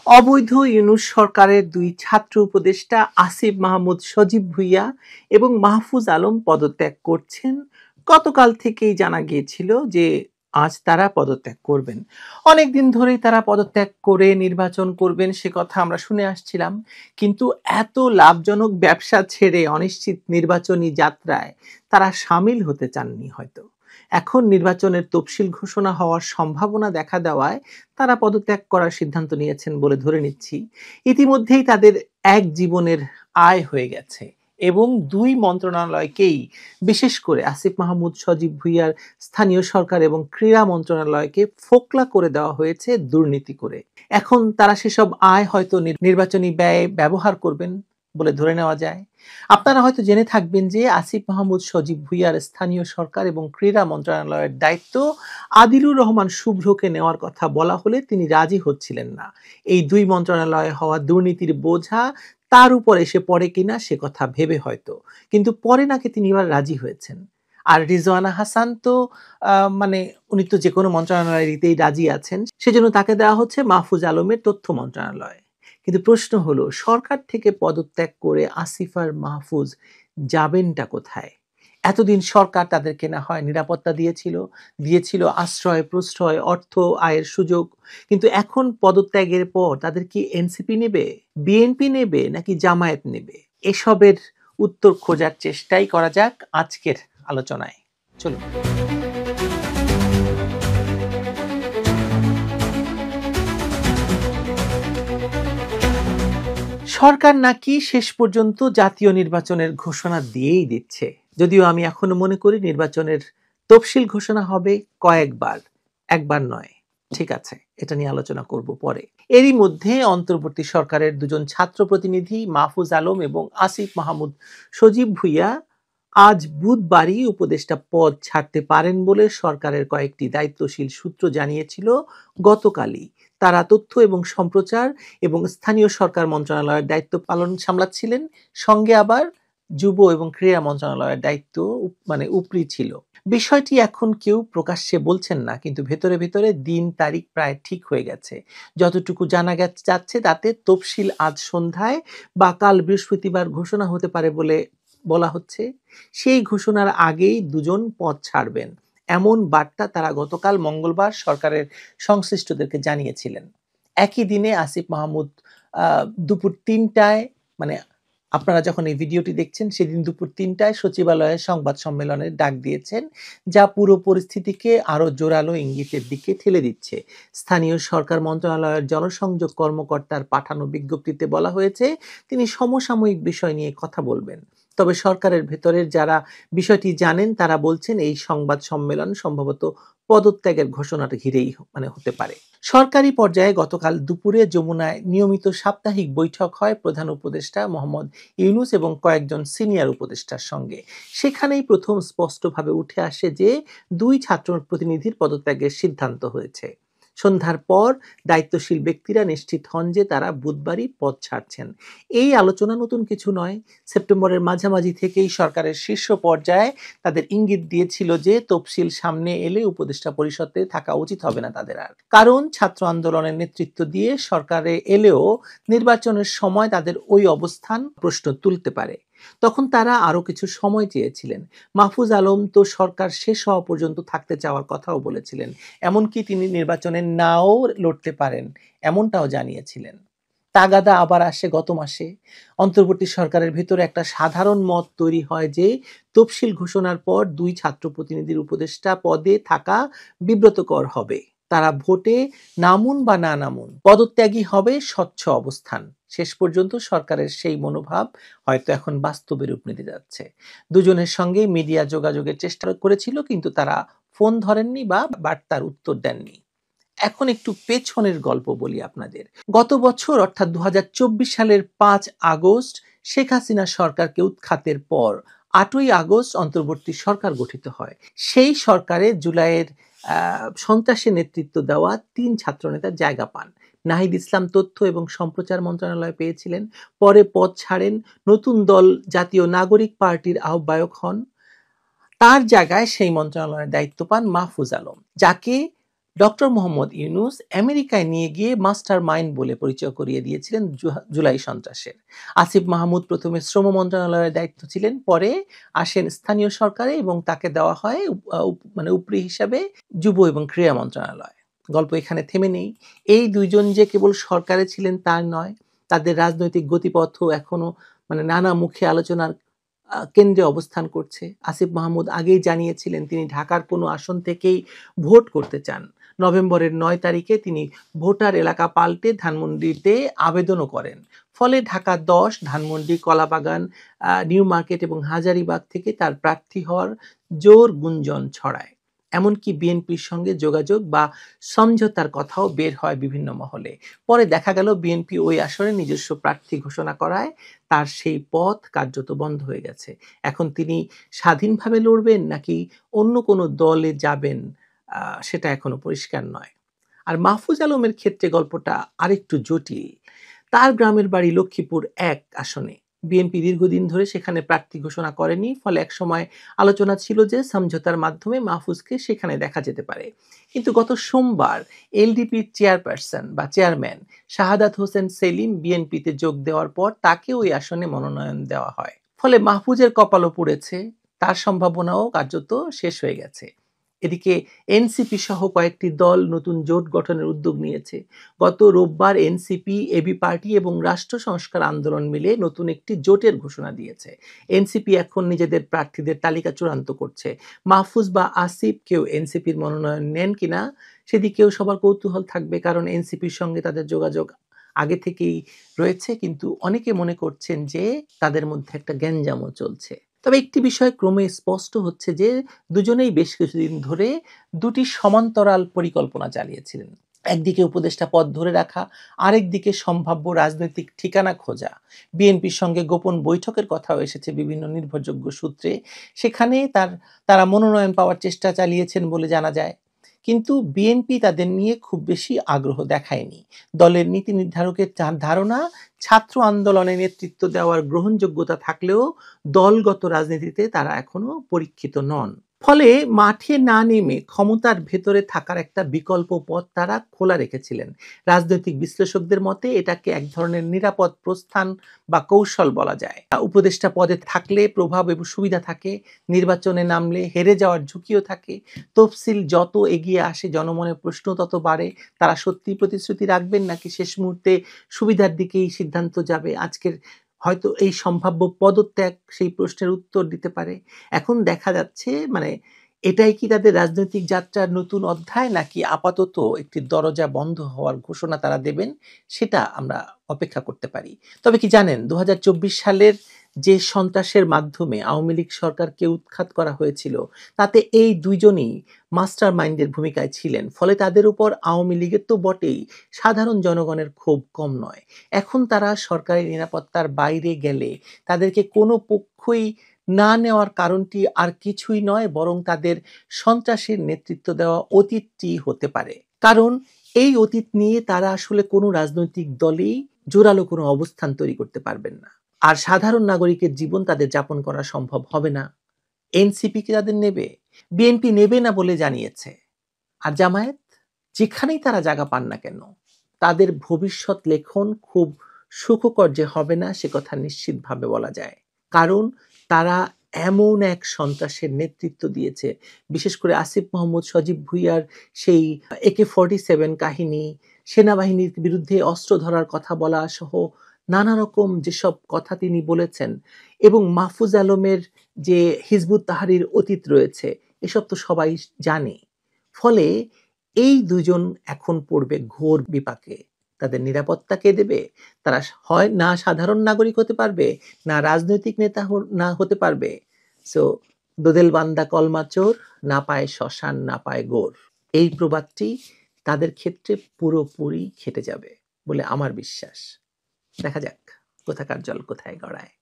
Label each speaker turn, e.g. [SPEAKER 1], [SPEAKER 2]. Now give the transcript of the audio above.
[SPEAKER 1] অবৈধ ইউনূস সরকারের দুই ছাত্র উপদেষ্টা আসিফ মাহমুদ সজীব ভুঁইয়া এবং মাহফুজ আলম পদত্যাগ করছেন। গতকাল থেকেই জানা গিয়েছিল যে আজ তারা পদত্যাগ করবেন। অনেকদিন ধরেই তারা পদত্যাগ করে নির্বাচন করবেন সে কথা আমরা শুনে আসছিলাম, কিন্তু এত লাভজনক ব্যবসা ছেড়ে অনিশ্চিত নির্বাচনী যাত্রায় তারা সামিল হতে চাননি হয়তো। এখন নির্বাচনের তফসিল ঘোষণা হওয়ার সম্ভাবনা দেখা দেওয়ায় তারা পদত্যাগ করার সিদ্ধান্ত নিয়েছেন বলে ধরে নিচ্ছি। ইতিমধ্যেই তাদের এক জীবনের আয় হয়ে গেছে এবং দুই মন্ত্রণালয়কেই, বিশেষ করে আসিফ মাহমুদ সজীব ভুঁইয়ার স্থানীয় সরকার এবং ক্রীড়া মন্ত্রণালয়কে ফোকলা করে দেওয়া হয়েছে দুর্নীতি করে। এখন তারা সেসব আয় হয়তো নির্বাচনী ব্যয়ে ব্যবহার করবেন বলে ধরে নেওয়া যায়। আপনারা হয়তো জেনে থাকবেন যে আসিফ মাহমুদ সজীব ভুঁইয়ার স্থানীয় সরকার এবং ক্রীড়া মন্ত্রণালয়ের দায়িত্ব আদিলুর রহমান শুভ্রকে নেওয়ার কথা বলা হলে তিনি রাজি হচ্ছিলেন না। এই দুই মন্ত্রণালয়ে হওয়া দুর্নীতির বোঝা তার উপর এসে পড়ে কিনা সে কথা ভেবে হয়তো, কিন্তু পরে নাকি তিনি এবার রাজি হয়েছেন। আর রিজওয়ানা হাসান তো উনি তো যে কোনো মন্ত্রণালয়ে দিতেই রাজি আছেন, সেজন্য তাকে দেওয়া হচ্ছে মাহফুজ আলমের তথ্য মন্ত্রণালয়। কিন্তু প্রশ্ন হলো, সরকার থেকে পদত্যাগ করে আসিফ আর মাহফুজ যাবেনটা কোথায়? এতদিন সরকার তাদেরকে না হয় নিরাপত্তা দিয়েছিল আশ্রয় প্রশ্রয়, অর্থ, আয়ের সুযোগ, কিন্তু এখন পদত্যাগের পর তাদের কি এনসিপি নেবে, বিএনপি নেবে, নাকি জামায়াত নেবে? এসবের উত্তর খোঁজার চেষ্টাই করা যাক আজকের আলোচনায়। চলুন। সরকার নাকি শেষ পর্যন্ত জাতীয় নির্বাচনের ঘোষণা দিয়েই দিচ্ছে, যদিও আমি এখনো মনে করি নির্বাচনের তফসিল ঘোষণা হবে কয়েকবার, একবার নয়। ঠিক আছে, এটা নিয়ে আলোচনা করব পরে। এরই মধ্যে অন্তর্বর্তী সরকারের দুজন ছাত্র প্রতিনিধি মাহফুজ আলম এবং আসিফ মাহমুদ সজীব ভুঁইয়া আজ বুধবারই উপদেষ্টা পদ ছাড়তে পারেন বলে সরকারের কয়েকটি দায়িত্বশীল সূত্র জানিয়েছিল গতকালই। তারা তথ্য এবং সম্প্রচার এবং স্থানীয় সরকার মন্ত্রণালয়ের দায়িত্ব পালন সামলাচ্ছিলেন, সঙ্গে আবার যুব এবং ক্রীড়া মন্ত্রণালয়ের দায়িত্ব উপরি ছিল। বিষয়টি এখন কেউ প্রকাশ্যে বলছেন না, কিন্তু ভেতরে ভেতরে দিন তারিখ প্রায় ঠিক হয়ে গেছে। যতটুকু জানা যাচ্ছে তাতে তফসিল আজ সন্ধ্যায় বা কাল বৃহস্পতিবার ঘোষণা হতে পারে বলে বলা হচ্ছে। সেই ঘোষণার আগেই দুজন পদ ছাড়বেন, এমন বার্তা তারা গতকাল মঙ্গলবার সরকারের সংশ্লিষ্টদেরকে জানিয়েছিলেন। একই দিনে আসিফ মাহমুদ দুপুর ৩টায়, আপনারা যখন এই ভিডিওটি দেখছেন সেদিন দুপুর ৩টায় সচিবালয়ে সংবাদ সম্মেলনের ডাক দিয়েছেন, যা পুরো পরিস্থিতিকে আরো জোরালো ইঙ্গিতের দিকে ঠেলে দিচ্ছে। স্থানীয় সরকার মন্ত্রণালয়ের জনসংযোগ কর্মকর্তার পাঠানো বিজ্ঞপ্তিতে বলা হয়েছে তিনি সমসাময়িক বিষয় নিয়ে কথা বলবেন। তবে সরকারের ভেতরের যারা বিষয়টি জানেন তারা বলছেন এই সংবাদ সম্মেলন সম্ভবত পদত্যাগের ঘোষণাটা ঘিরেই হতে পারে। সরকারি পর্যায়ে গতকাল দুপুরে যমুনায় নিয়মিত সাপ্তাহিক বৈঠক হয় প্রধান উপদেষ্টা মোহাম্মদ ইউনূস এবং কয়েকজন সিনিয়র উপদেষ্টার সঙ্গে। সেখানেই প্রথম স্পষ্টভাবে উঠে আসে যে দুই ছাত্র প্রতিনিধির পদত্যাগের সিদ্ধান্ত হয়েছে। সন্ধ্যার পর দায়িত্বশীল ব্যক্তিরা নিশ্চিত হন যে তারা বুধবারই পদ ছাড়ছেন। এই আলোচনা নতুন কিছু নয়। সেপ্টেম্বরের মাঝামাঝি থেকেই সরকারের শীর্ষ পর্যায়ে তাদের ইঙ্গিত দিয়েছিল যে তফসিল সামনে এলে উপদেষ্টা পরিষদে থাকা উচিত হবে না তাদের আর, কারণ ছাত্র আন্দোলনের নেতৃত্ব দিয়ে সরকারে এলেও নির্বাচনের সময় তাদের ওই অবস্থান প্রশ্ন তুলতে পারে। তখন তারা আরো কিছু সময় চেয়েছিলেন। মাহফুজ আলম তো সরকার শেষ হওয়া পর্যন্ত থাকতে চাওয়ার কথাও বলেছিলেন, এমনকি তিনি নির্বাচনে নাও লড়তে পারেন এমনটাও জানিয়েছিলেন। তাগাদা আবার আসে গত মাসে। অন্তর্বর্তী সরকারের ভেতরে একটা সাধারণ মত তৈরি হয় যে তফসিল ঘোষণার পর দুই ছাত্র প্রতিনিধির উপদেষ্টা পদে থাকা বিব্রতকর হবে। তারা ভোটে নামুন বা না নামুন, পদত্যাগী হবে স্বচ্ছ অবস্থান। শেষ পর্যন্ত সরকারের সেই মনোভাব হয়তো এখন বাস্তবে রূপ নিতে যাচ্ছে। দুজনের সঙ্গে মিডিয়া যোগাযোগের চেষ্টা করেছিল, কিন্তু তারা ফোন ধরেননি বা বার্তার উত্তর দেননি। এখন একটু পেছনের গল্প বলি আপনাদের। গত বছর অর্থাৎ ২০২৪ সালের ৫ আগস্ট শেখ হাসিনা সরকারকে উৎখাতের পর ৮ই আগস্ট অন্তর্বর্তী সরকার গঠিত হয়। সেই সরকারে জুলাইয়ের সন্ত্রাসী নেতৃত্ব দেওয়া ৩ ছাত্রনেতা জায়গা পান। নাহিদ ইসলাম তথ্য এবং সম্প্রচার মন্ত্রণালয় পেয়েছিলেন, পরে পদ ছাড়েন, নতুন দল জাতীয় নাগরিক পার্টির আহ্বায়ক হন। তার জায়গায় সেই মন্ত্রণালয়ের দায়িত্ব পান মাহফুজ আলম, যাকে ডক্টর মোহাম্মদ ইউনূস আমেরিকায় নিয়ে গিয়ে মাস্টার মাইন্ড বলে পরিচয় করিয়ে দিয়েছিলেন জুলাই সন্ত্রাসের। আসিফ মাহমুদ প্রথমে শ্রম মন্ত্রণালয়ের দায়িত্ব ছিলেন, পরে আসেন স্থানীয় সরকারে এবং তাকে দেওয়া হয় মানে উপরি হিসাবে যুব এবং ক্রীড়া মন্ত্রণালয়। গল্প এখানে থেমে নেই। এই দুইজন যে কেবল সরকারে ছিলেন তা নয়, তাদের রাজনৈতিক গতিপথও এখনো মানে নানা মুখে আলোচনার কেন্দ্রে অবস্থান করছে। আসিফ মাহমুদ আগেই জানিয়েছিলেন তিনি ঢাকার কোনো আসন থেকেই ভোট করতে চান। নভেম্বরের ৯ তারিখে তিনি ভোটার এলাকা পাল্টে ধানমন্ডিতে আবেদনও করেন। ফলে ঢাকা ১০, ধানমন্ডি, কলাবাগান, নিউ মার্কেট এবং হাজারীবাগ থেকে তার প্রার্থী হওয়ার জোর গুঞ্জন ছড়ায়। এমনকি বিএনপির সঙ্গে যোগাযোগ বা সমঝোতার কথাও বের হয় বিভিন্ন মহলে। পরে দেখা গেল বিএনপি ওই আসনে নিজস্ব প্রার্থী ঘোষণা করায় তার সেই পথ কার্যত বন্ধ হয়ে গেছে। এখন তিনি স্বাধীনভাবে লড়বেন নাকি অন্য কোনো দলে যাবেন সেটা এখনো পরিষ্কার নয়। আর মাহফুজ আলমের ক্ষেত্রে গল্পটা আরেকটু জটিল। তার গ্রামের বাড়ি লক্ষ্মীপুর ১ আসনে। বিএনপি দীর্ঘদিন ধরে সেখানে প্রার্থী ঘোষণা করেনি, ফলে একসময় আলোচনা ছিল যে সমঝোতার মাধ্যমে মাহফুজকে সেখানে দেখা যেতে পারে। কিন্তু গত সোমবার এলডিপির চেয়ারপারসন বা চেয়ারম্যান শাহাদাত হোসেন সেলিম বিএনপিতে যোগ দেওয়ার পর তাকে ওই আসনে মনোনয়ন দেওয়া হয়। ফলে মাহফুজের কপালও পুড়েছে, তার সম্ভাবনাও কার্যত শেষ হয়ে গেছে। এদিকে এনসিপি সহ কয়েকটি দল নতুন জোট গঠনের উদ্যোগ নিয়েছে। গত রোববার এনসিপি, এবি পার্টি এবং রাষ্ট্র সংস্কার আন্দোলন মিলে নতুন একটি জোটের ঘোষণা দিয়েছে। এনসিপি এখন নিজেদের প্রার্থীদের তালিকা চূড়ান্ত করছে। মাহফুজ বা আসিফ কেউ এনসিপির মনোনয়ন নেন কিনা সেদিকেও সবার কৌতূহল থাকবে, কারণ এনসিপির সঙ্গে তাদের যোগাযোগ আগে থেকেই রয়েছে। কিন্তু অনেকে মনে করছেন যে তাদের মধ্যে একটা গ্যাঞ্জামও চলছে। তবে একটি বিষয় ক্রমে স্পষ্ট হচ্ছে যে দুজনেই বেশ কিছুদিন ধরে দুটি সমান্তরাল পরিকল্পনা চালিয়েছিলেন। একদিকে উপদেষ্টা পদ ধরে রাখা, আরেকদিকে সম্ভাব্য রাজনৈতিক ঠিকানা খোঁজা। বিএনপির সঙ্গে গোপন বৈঠকের কথাও এসেছে বিভিন্ন নির্ভরযোগ্য সূত্রে। সেখানে তারা মনোনয়ন পাওয়ার চেষ্টা চালিয়েছেন বলে জানা যায়। কিন্তু বিএনপি তাদের নিয়ে খুব বেশি আগ্রহ দেখায়নি। দলের নীতি নির্ধারকের ধারণা ছাত্র আন্দোলনে নেতৃত্ব দেওয়ার গ্রহণযোগ্যতা থাকলেও দলগত রাজনীতিতে তারা এখনো পরীক্ষিত নন। ফলে মাঠে না নেমে ক্ষমতার ভেতরে থাকার একটা বিকল্প পথ তারা খোলা রেখেছিলেন। রাজনৈতিক বিশ্লেষকদের মতে এটাকে এক ধরনের নিরাপদ প্রস্থান বা কৌশল বলা যায়। উপদেষ্টা পদে থাকলে প্রভাব এবং সুবিধা থাকে, নির্বাচনে নামলে হেরে যাওয়ার ঝুঁকিও থাকে। তফসিল যত এগিয়ে আসে জনমনের প্রশ্ন তত বাড়ে, তারা সত্যি প্রতিশ্রুতি রাখবেন নাকি শেষ মুহূর্তে সুবিধার দিকেই সিদ্ধান্ত যাবে। আজকের হয়তো এই সম্ভাব্য পদত্যাগ সেই প্রশ্নের উত্তর দিতে পারে। এখন দেখা যাচ্ছে মানে এটাই কি তাদের রাজনৈতিক যাত্রার নতুন অধ্যায়, নাকি আপাতত একটি দরজা বন্ধ হওয়ার ঘোষণা তারা দেবেন, সেটা আমরা অপেক্ষা করতে পারি। তবে কি জানেন, ২০২৪ সালের যে সন্ত্রাসের মাধ্যমে আওয়ামী লীগ সরকারকে উৎখাত করা হয়েছিল, তাতে এই দুইজনই মাস্টার মাইন্ডের ভূমিকায় ছিলেন। ফলে তাদের উপর আওয়ামী লীগের তো বটেই, সাধারণ জনগণের ক্ষোভ কম নয়। এখন তারা সরকারি নিরাপত্তার বাইরে গেলে তাদেরকে কোনো পক্ষই না নেওয়ার কারণটি আর কিছুই নয়, বরং তাদের সন্ত্রাসের নেতৃত্ব দেওয়া অতীতটি হতে পারে। কারণ এই অতীত নিয়ে তারা আসলে কোনো রাজনৈতিক দলেই জোরালো কোনো অবস্থান তৈরি করতে পারবেন না। আর সাধারণ নাগরিকের জীবন তাদের যাপন করা সম্ভব হবে না। এনসিপি কি তাদের নেবে? বিএনপি নেবে না বলে জানিয়েছে। আর জামায়াত? যেখানেই তারা জায়গা পান না কেন, তাদের ভবিষ্যৎ লেখন খুব সুখকর যে হবে না সে কথা নিশ্চিতভাবে বলা যায়। কারণ তারা এমন এক সন্ত্রাসের নেতৃত্ব দিয়েছে, বিশেষ করে আসিফ মাহমুদ, সজীব ভুইয়ার সেই AK-47 কাহিনী, সেনাবাহিনীর বিরুদ্ধে অস্ত্র ধরার কথা বলা সহ নানা রকম যেসব কথা তিনি বলেছেন, এবং মাহফুজ আলমের যে হিজবুত তাহরির অতীত রয়েছে, এসব তো সবাই জানে। ফলে এই দুজন এখন পড়বে ঘোর বিপাকে। তাদের নিরাপত্তা কে দেবে? তারা হয় না সাধারণ নাগরিক হতে পারবে, না রাজনৈতিক নেতা না হতে পারবে। সো দোদেল বান্দা কলমা চোর, না পায় শ্মশান না পায় গোর। এই প্রবাদটি তাদের ক্ষেত্রে পুরোপুরি খেটে যাবে বলে আমার বিশ্বাস। দেখা যাক কোথাকার জল কোথায় গড়ায়।